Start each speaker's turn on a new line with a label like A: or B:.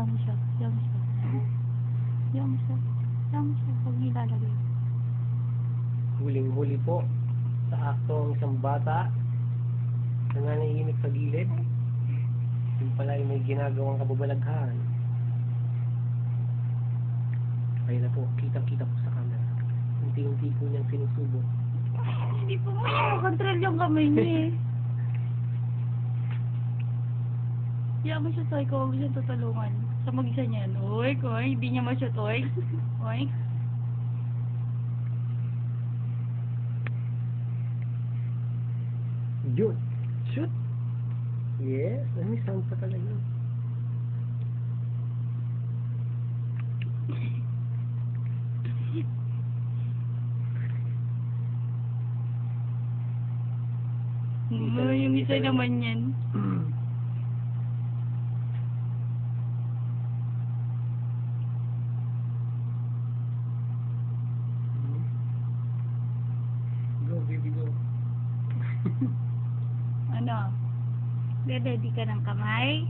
A: Hayaan mo siya. Hayaan mo siya. Hayaan mo siya. Hayaan mo siya. Huwag niyo ilalagay.
B: Huling-huli po sa akto ang isang bata na nanahimik sa gilid. Yung pala ay may ginagawang kababalaghan. Ayun na po, kitang-kita po sa camera. Unti-unti po niyang sinusubok.
A: Hindi po mo yung control yung kamay niya eh. Hayaan mo siya, Toy. Kung mo siya tutulungan. Sa mag-isa niya. Uy, Koy. Hindi niya ma-shoot, Toy. Uy.
B: Yun! Shoot! Yes, may sound pa talaga.
A: Yung isa naman yan.
B: Go, baby, go.
A: Ano? Ready ka ng kamay?